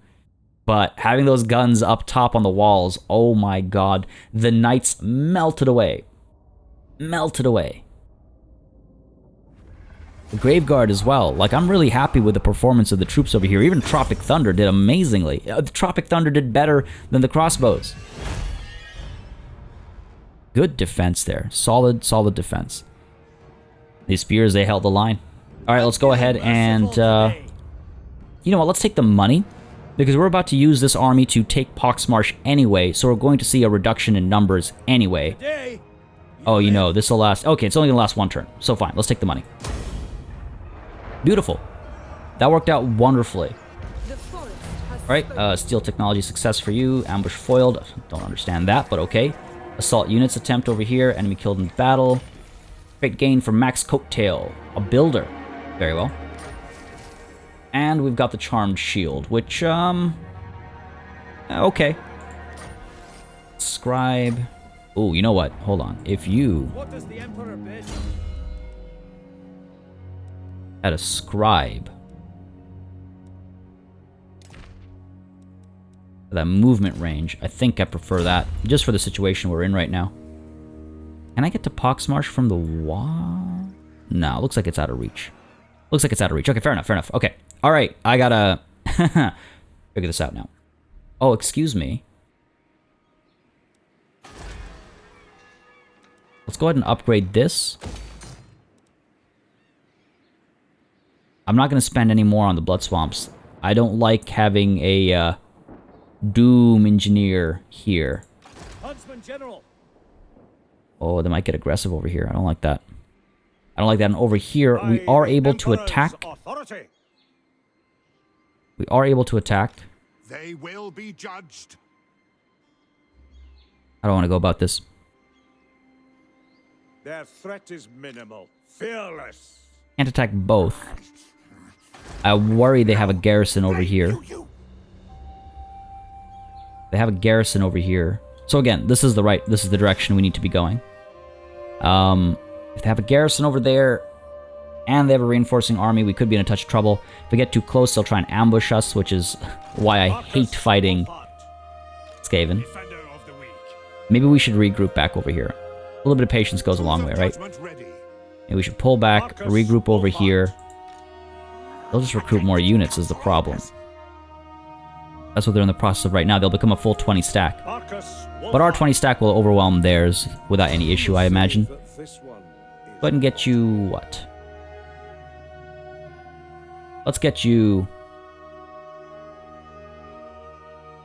But having those guns up top on the walls, oh my god. The knights melted away. Melted away. The Graveguard as well. Like, I'm really happy with the performance of the troops over here. Even Tropic Thunder did amazingly. The Tropic Thunder did better than the crossbows. Good defense there. Solid, solid defense. These spears, they held the line. Alright, let's go ahead and... you know what, let's take the money. Because we're about to use this army to take Poxmarsh anyway, so we're going to see a reduction in numbers anyway. Oh, you know, this will last... Okay, it's only going to last one turn. So fine, let's take the money. Beautiful. That worked out wonderfully. Alright, steel technology success for you. Ambush foiled. Don't understand that, but okay. Assault units attempt over here. Enemy killed in battle. Great gain from Max Coattail. A builder. Very well. And we've got the Charmed Shield, which, okay. Scribe. Oh, you know what? Hold on. If you... What does the Emperor bid? At a scribe. That movement range. I think I prefer that. Just for the situation we're in right now. Can I get to Poxmarsh from the wall? No, looks like it's out of reach. Looks like it's out of reach. Okay, fair enough, fair enough. Okay. Alright, I gotta figure this out now. Oh, excuse me. Let's go ahead and upgrade this. I'm not going to spend any more on the Blood Swamps. I don't like having a Doom Engineer here. Huntsman General. Oh, they might get aggressive over here. I don't like that. I don't like that. And over here, we are able to attack. We are able to attack. They will be judged. I don't want to go about this. Their threat is minimal. Fearless. Can't attack both. I worry they have a garrison over here. They have a garrison over here. So again, this is the direction we need to be going. If they have a garrison over there, and they have a reinforcing army, we could be in a touch of trouble. If we get too close, they'll try and ambush us, which is why I hate fighting Skaven. Maybe we should regroup back over here. A little bit of patience goes a long way, right? Maybe we should pull back, regroup over here. They'll just recruit more units is the problem. That's what they're in the process of right now. They'll become a full 20 stack. But our 20 stack will overwhelm theirs without any issue, I imagine. Go ahead and get you... what? Let's get you...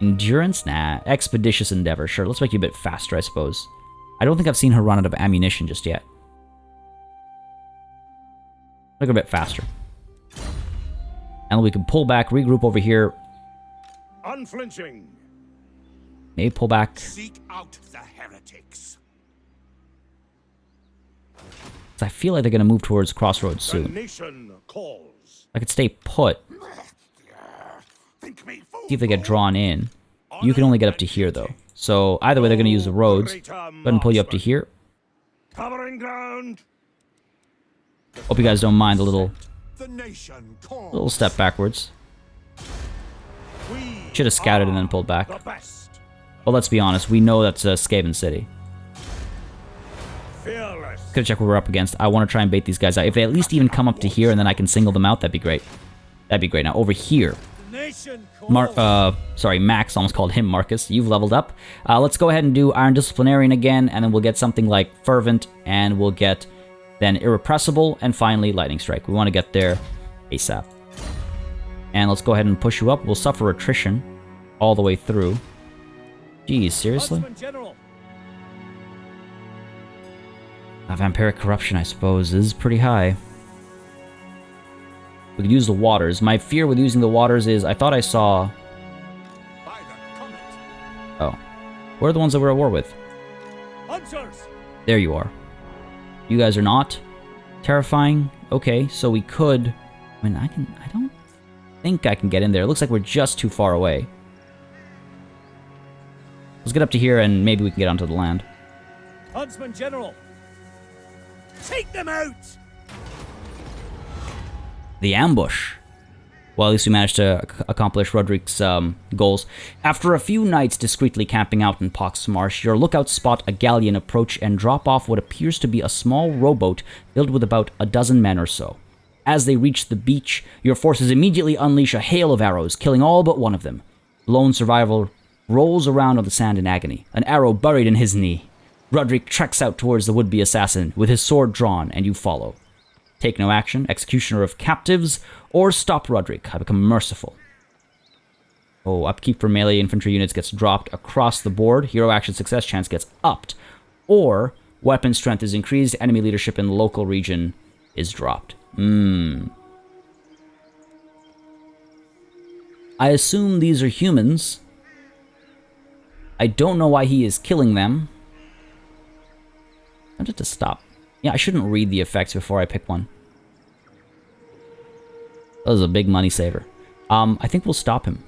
Endurance? Nah. Expeditious Endeavor. Sure, let's make you a bit faster, I suppose. I don't think I've seen her run out of ammunition just yet. Make her a bit faster. And we can pull back, regroup over here. Unflinching. Maybe pull back. Seek out the heretics. 'Cause I feel like they're going to move towards Crossroads The soon. nation calls. I could stay put. Think me fool. See if they get drawn in. You can only get up to here, though. So either way, they're going to use the roads. Go ahead and pull you up to here. Covering ground. Hope you guys don't mind the little The nation calls. step backwards. We Should have scouted and then pulled back. the best. Well, let's be honest. We know that's Skaven City. Fearless. Gotta check what we're up against. I want to try and bait these guys out. If they at least even come up to here and then I can single them out, that'd be great. That'd be great. Now, over here. The nation calls. Sorry, Max, almost called him Marcus. You've leveled up. Let's go ahead and do Iron Disciplinarian again, and then we'll get something like Fervent, and we'll get then Irrepressible, and finally Lightning Strike. We want to get there ASAP. And let's go ahead and push you up. We'll suffer attrition all the way through. Geez, seriously? Huntsman General. Vampiric Corruption, I suppose, is pretty high. We could use the waters. My fear with using the waters is I thought I saw... By the comet. Oh. Where are the ones that we're at war with? Hunters. There you are. You guys are not terrifying. Okay, so we could... I mean, I don't think I can get in there. It looks like we're just too far away. Let's get up to here and maybe we can get onto the land. Huntsman General. Take them out. The ambush. Well, at least we managed to accomplish Roderick's goals. After a few nights discreetly camping out in Pox Marsh, your lookouts spot a galleon approach and drop off what appears to be a small rowboat filled with about a dozen men or so. As they reach the beach, your forces immediately unleash a hail of arrows, killing all but one of them. Lone survivor rolls around on the sand in agony, an arrow buried in his knee. Roderick treks out towards the would-be assassin with his sword drawn, and you follow. Take no action, executioner of captives, or stop Roderick. I become merciful. Oh, upkeep for melee infantry units gets dropped across the board. Hero action success chance gets upped. Or, weapon strength is increased. Enemy leadership in the local region is dropped. I assume these are humans. I don't know why he is killing them. I wanted to stop. Yeah, I shouldn't read the effects before I pick one. That was a big money saver. I think we'll stop him.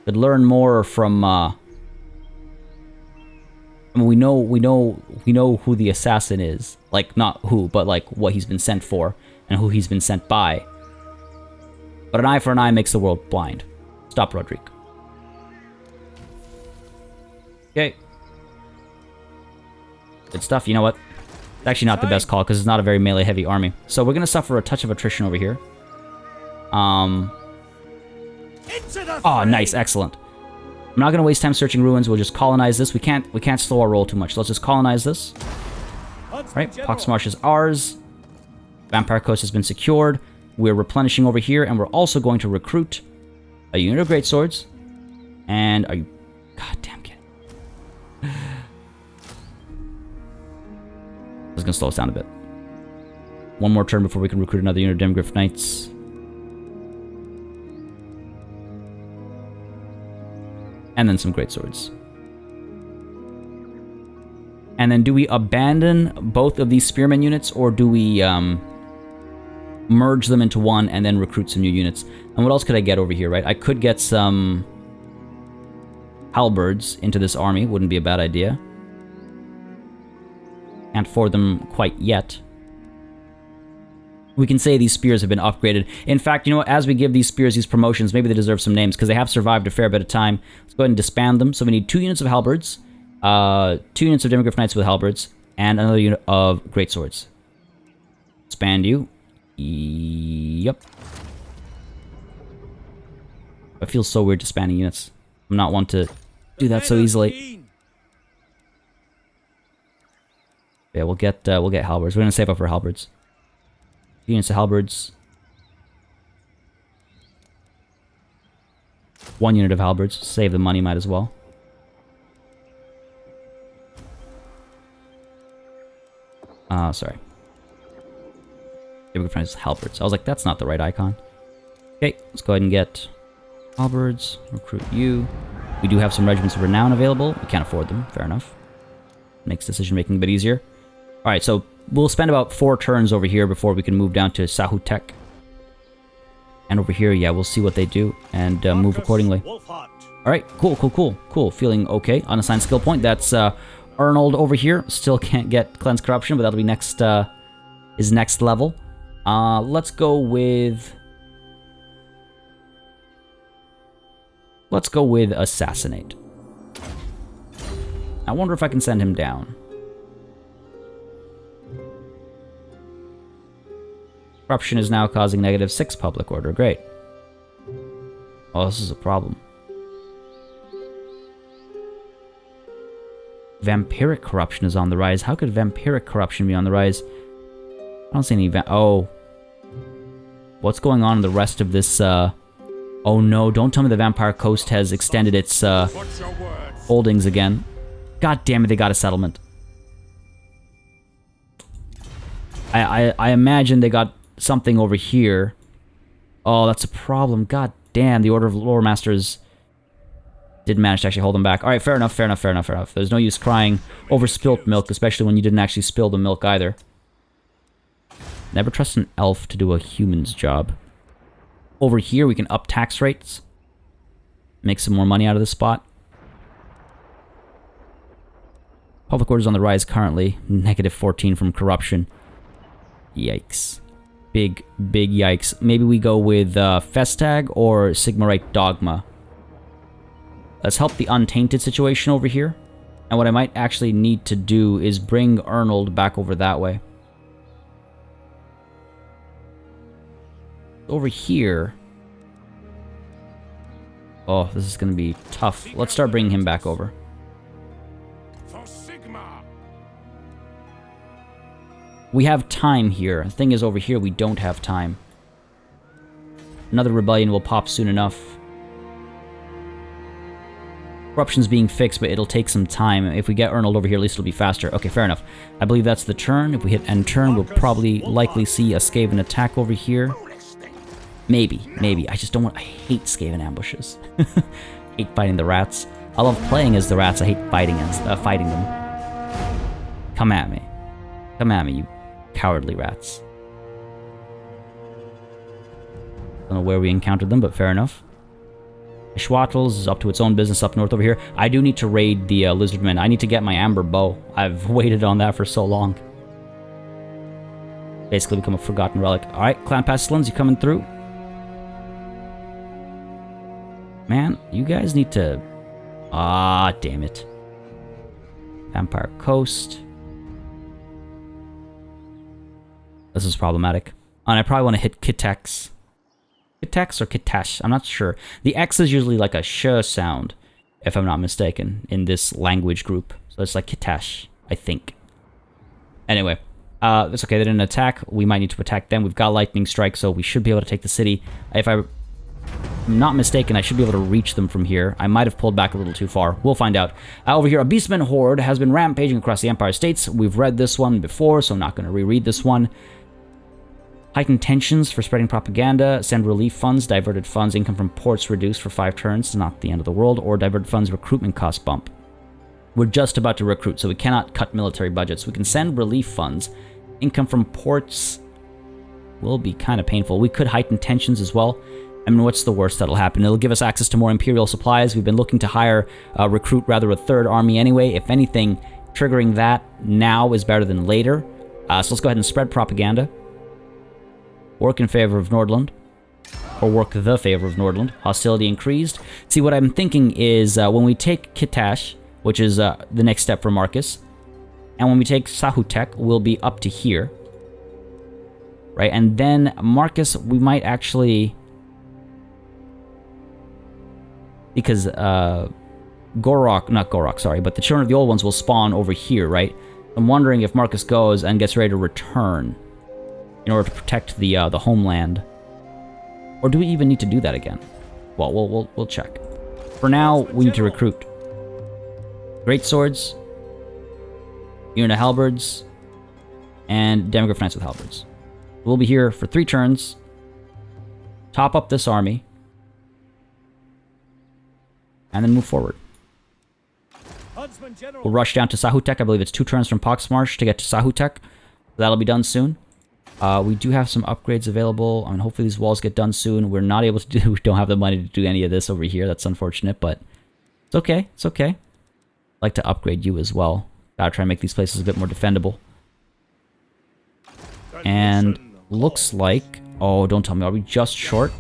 Could learn more from. I mean, we know who the assassin is. Like, not who, but like what he's been sent for and who he's been sent by. But an eye for an eye makes the world blind. Stop, Roderick. Okay. Good stuff. You know what? It's actually not the best call because it's not a very melee-heavy army. So we're gonna suffer a touch of attrition over here. Oh, nice, excellent. I'm not gonna waste time searching ruins. We'll just colonize this. We can't slow our roll too much. Let's just colonize this. Right, Poxmarsh is ours. Vampire Coast has been secured. We're replenishing over here, and we're also going to recruit a unit of greatswords. And are you? Goddamn kid. This is gonna slow us down a bit. One more turn before we can recruit another unit of Demgriff Knights. And then some greatswords. And then do we abandon both of these spearmen units, or do we merge them into one and then recruit some new units? And what else could I get over here, right? I could get some halberds into this army. Wouldn't be a bad idea. Can't afford them quite yet. We can say these spears have been upgraded. In fact, you know what? As we give these spears these promotions, maybe they deserve some names, because they have survived a fair bit of time. Let's go ahead and disband them. So we need 2 units of halberds, 2 units of Demogryph Knights with halberds, and another unit of greatswords. Expand you. Yep. It feels so weird disbanding units. I'm not one to do that so easily. Yeah, we'll get halberds. We're gonna save up for halberds. Units of halberds. 1 unit of halberds. Save the money, might as well. Sorry. Demogryph Knights halberds. I was like, that's not the right icon. Okay, let's go ahead and get halberds. Recruit you. We do have some regiments of renown available. We can't afford them. Fair enough. Makes decision making a bit easier. Alright, so we'll spend about 4 turns over here before we can move down to Sahutek. And over here, yeah, we'll see what they do and move accordingly. Wulfhart. Alright, cool. Feeling okay. Unassigned skill point. That's Arnold over here. Still can't get Cleanse Corruption, but that'll be next, his next level. Let's go with... Let's go with Assassinate. I wonder if I can send him down. Corruption is now causing -6 public order. Great. Oh, this is a problem. Vampiric corruption is on the rise. How could vampiric corruption be on the rise? I don't see any oh. What's going on in the rest of this, Oh no, don't tell me the Vampire Coast has extended its, holdings again. God damn it, they got a settlement. I imagine they got something over here. Oh, that's a problem. God damn, the Order of Lore Masters did manage to actually hold them back. Alright, fair enough. There's no use crying over spilt milk, especially when you didn't actually spill the milk either. Never trust an elf to do a human's job. Over here, we can up tax rates. Make some more money out of this spot. Public order's on the rise currently. -14 from corruption. Yikes. Big yikes. Maybe we go with Festag or Sigmarite Dogma. Let's help the Untainted situation over here. And what I might actually need to do is bring Arnold back over that way. Over here... Oh, this is going to be tough. Let's start bringing him back over. We have time here. The thing is, over here, we don't have time. Another rebellion will pop soon enough. Corruption's being fixed, but it'll take some time. If we get Arnold over here, at least it'll be faster. Okay, fair enough. I believe that's the turn. If we hit end turn, we'll probably likely see a Skaven attack over here. Maybe. I just don't want... I hate Skaven ambushes. Hate fighting the rats. I love playing as the rats. I hate fighting them. Come at me. Come at me, you cowardly rats. Don't know where we encountered them, but fair enough. Schwattles is up to its own business up north over here. I do need to raid the Lizardmen. I need to get my Amber Bow. I've waited on that for so long. Basically become a forgotten relic. Alright, Clan Pestilence, you coming through? Man, you guys need to... Ah, damn it. Vampire Coast. This is problematic. And I probably want to hit Kitex. Kitex or Kitesh? I'm not sure. The X is usually like a sh sound, if I'm not mistaken, in this language group. So it's like Kitesh, I think. Anyway, it's okay. They didn't attack. We might need to attack them. We've got Lightning Strike, so we should be able to take the city. If I'm not mistaken, I should be able to reach them from here. I might have pulled back a little too far. We'll find out. Over here, a Beastman Horde has been rampaging across the Empire States. We've read this one before, so I'm not going to reread this one. Heightened tensions for spreading propaganda. Send relief funds. Diverted funds. Income from ports reduced for 5 turns. Not the end of the world. Or diverted funds recruitment cost bump. We're just about to recruit, so we cannot cut military budgets. We can send relief funds. Income from ports will be kind of painful. We could heighten tensions as well. I mean, what's the worst that'll happen? It'll give us access to more Imperial supplies. We've been looking to hire, recruit rather a 3rd army anyway. If anything, triggering that now is better than later. So let's go ahead and spread propaganda. Work in favor of Nordland. Or work the favor of Nordland. Hostility increased. See, what I'm thinking is when we take Kitash, which is the next step for Marcus, and when we take Sahutek, we'll be up to here. Right? And then Marcus, we might actually... Because not Gorok, sorry, but the Children of the Old Ones will spawn over here, right? I'm wondering if Marcus goes and gets ready to return in order to protect the homeland. Or do we even need to do that again? Well, we'll check. For now, we need to recruit. Great Swords, Unit Halberds, and Demograph Knights with Halberds. We'll be here for 3 turns. Top up this army. And then move forward. Huntsman General. We'll rush down to Sahutek. I believe it's 2 turns from Poxmarsh to get to Sahutek. That'll be done soon. We do have some upgrades available. I mean, hopefully these walls get done soon. We're not able to do... We don't have the money to do any of this over here. That's unfortunate, but it's okay. It's okay. I'd like to upgrade you as well. Gotta try and make these places a bit more defendable. And looks like... Oh, don't tell me. Are we just short?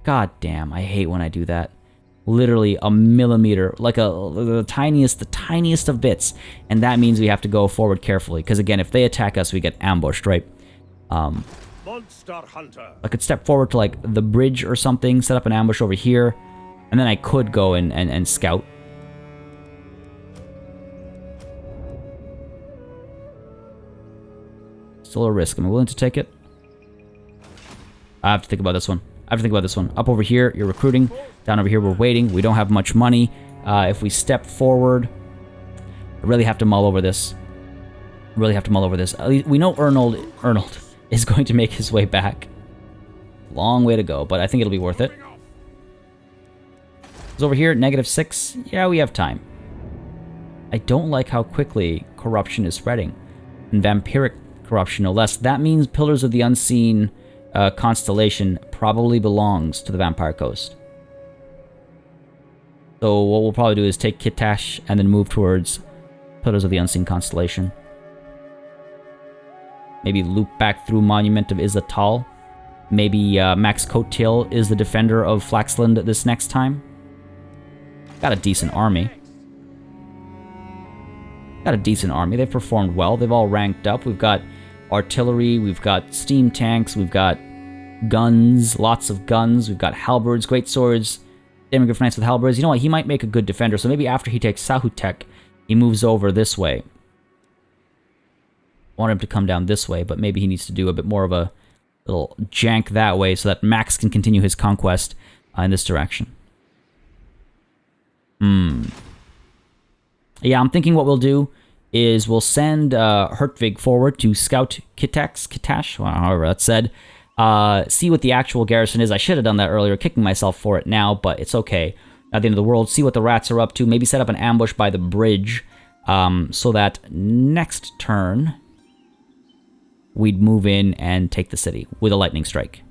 God damn. I hate when I do that. Literally a millimeter. Like the tiniest of bits. And that means we have to go forward carefully. Because again, if they attack us, we get ambushed, right? Monster Hunter. I could step forward to like the bridge or something. Set up an ambush over here. And then I could go and scout. Still a risk. Am I willing to take it? I have to think about this one. Up over here, you're recruiting. Down over here, we're waiting. We don't have much money. If we step forward, I really have to mull over this. We know Arnold is going to make his way back. Long way to go, but I think it'll be worth it. It's over here, -6. Yeah, we have time. I don't like how quickly corruption is spreading. And vampiric corruption, no less. That means Pillars of the Unseen constellation probably belongs to the Vampire Coast. So what we'll probably do is take Kitash and then move towards Pillars of the Unseen constellation. Maybe loop back through Monument of Izatal. Maybe Max Coattail is the defender of Flaxland this next time. Got a decent army. They've performed well. They've all ranked up. We've got artillery, we've got steam tanks, we've got guns, lots of guns, we've got halberds, great swords, Demigryph Knights with halberds. You know what, he might make a good defender, so maybe after he takes Sahutek, he moves over this way. I want him to come down this way, but maybe he needs to do a bit more of a little jank that way so that Max can continue his conquest in this direction. Yeah, I'm thinking what we'll do is we'll send Hertvig forward to scout Kitash, however that's said, see what the actual garrison is. I should have done that earlier, kicking myself for it now, but it's okay. At the end of the world, see what the rats are up to, maybe set up an ambush by the bridge, so that next turn, we'd move in and take the city with a lightning strike.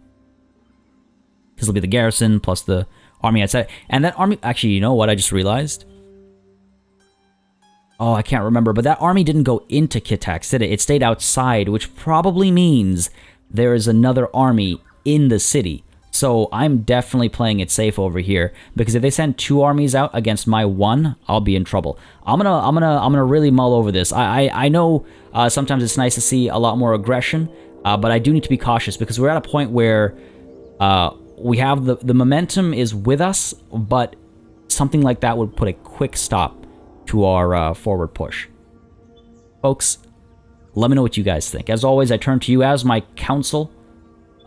This will be the garrison, plus the army outside. And that army, actually, you know what I just realized? Oh, I can't remember, but that army didn't go into Kitax, did it? It stayed outside, which probably means there is another army in the city. So I'm definitely playing it safe over here, because if they send 2 armies out against my 1, I'll be in trouble. I'm gonna really mull over this. I know sometimes it's nice to see a lot more aggression, but I do need to be cautious because we're at a point where we have the momentum is with us, but something like that would put a quick stop to our forward push. Folks, let me know what you guys think. As always, I turn to you as my counsel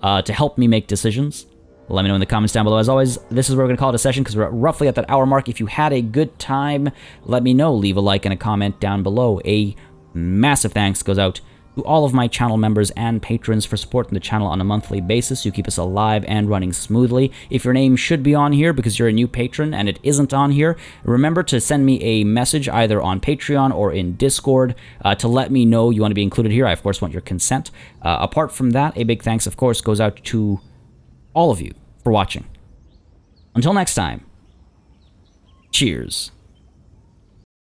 to help me make decisions. Let me know in the comments down below. As always, this is where we're going to call it a session because we're roughly at that hour mark. If you had a good time, let me know. Leave a like and a comment down below. A massive thanks goes out to all of my channel members and patrons for supporting the channel on a monthly basis. You keep us alive and running smoothly. If your name should be on here because you're a new patron and it isn't on here, remember to send me a message either on Patreon or in Discord to let me know you want to be included here. I, of course, want your consent. Apart from that, a big thanks, of course, goes out to all of you for watching. Until next time, cheers.